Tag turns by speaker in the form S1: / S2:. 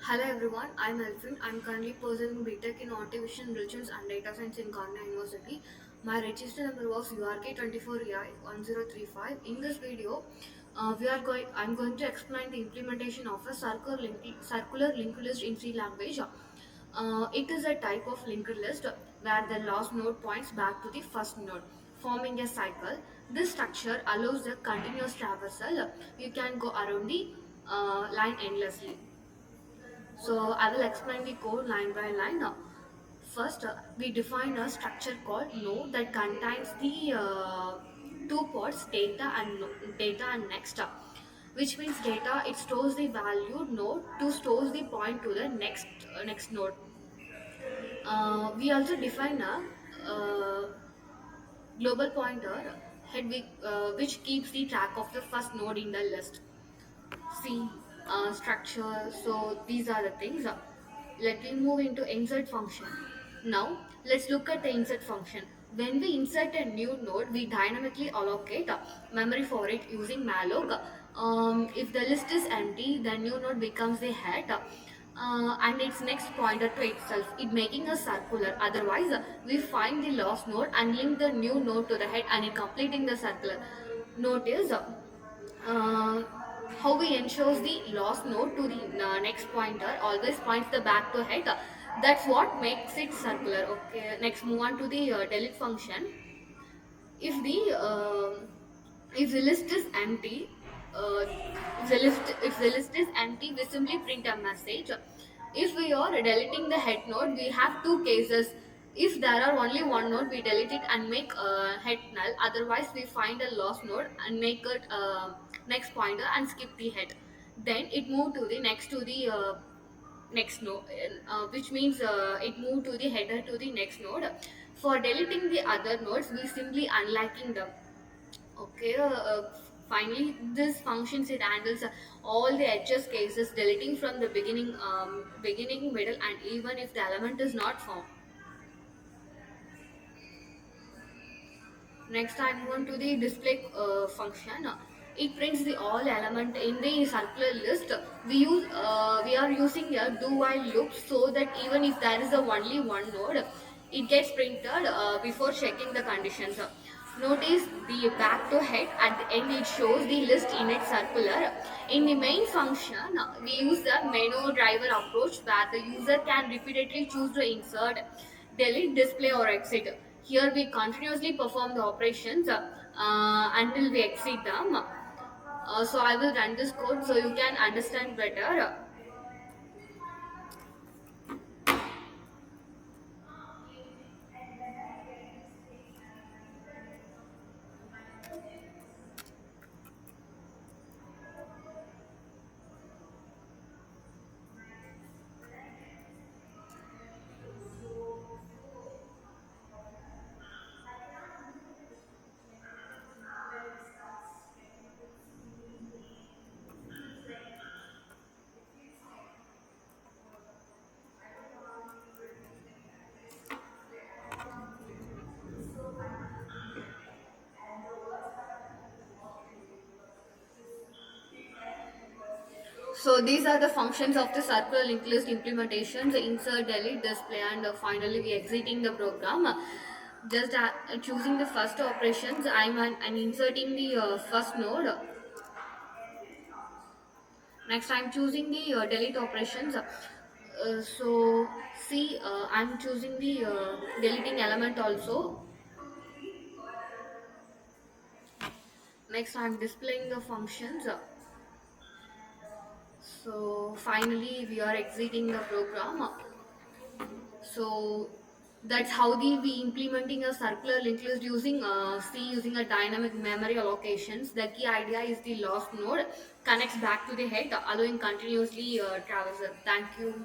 S1: Hello everyone, I'm Elfin. I'm currently pursuing BTech in Artificial Intelligence and Data Science in Cornell University. My register number was URK24EI1035. In this video, I'm going to explain the implementation of a circular linked list in C language. It is a type of linked list where the last node points back to the first node, forming a cycle. This structure allows the continuous traversal. You can go around the line endlessly. So I will explain the code line by line. First, we define a structure called node that contains the two ports data and data and next. Which means data it stores the value node to stores the point to the next node. We also define a global pointer which keeps the track of the first node in the list. See structure. So these are the things. Let me move into insert function. Now let's look at the insert function. When we insert a new node, we dynamically allocate memory for it using malloc. If the list is empty, the new node becomes the head. And its next pointer to itself, it making a circular. Otherwise, we find the lost node and link the new node to the head and it completing the circular. Notice how we ensures the lost node to the next pointer always points the back to head. That's what makes it circular. Okay, next move on to the delete function. if the if the list is empty uh, if the list is empty, we simply print a message. If we are deleting the head node, we have two cases. If there are only one node, we delete it and make head null. Otherwise, we find a lost node and make it next pointer and skip the head. Then it move to the next node, which means it moved to the header to the next node. For deleting the other nodes, we simply unlocking them. Okay. Finally, this functions it handles all the edges cases, deleting from the beginning, middle, and even if the element is not found. Next, I move on to the display function. It prints the all element in the circular list. We are using a do while loop so that even if there is a only one node, it gets printed before checking the conditions. Notice the back to head at the end, it shows the list in its circular. In the main function, we use the menu driver approach where the user can repeatedly choose to insert, delete, display, or exit. Here we continuously perform the operations until we exit them. So I will run this code so you can understand better. So these are the functions of the circular linked list implementations: insert, delete, display, and finally we exiting the program. Just choosing the first operations, I'm inserting the first node. Next, I'm choosing the delete operations. So see, I'm choosing the deleting element also. Next, I'm displaying the functions. So finally, we are exiting the program. So that's how we implementing a circular linked list using C using a dynamic memory allocations. The key idea is the lost node connects back to the head, allowing continuously traversal. Thank you.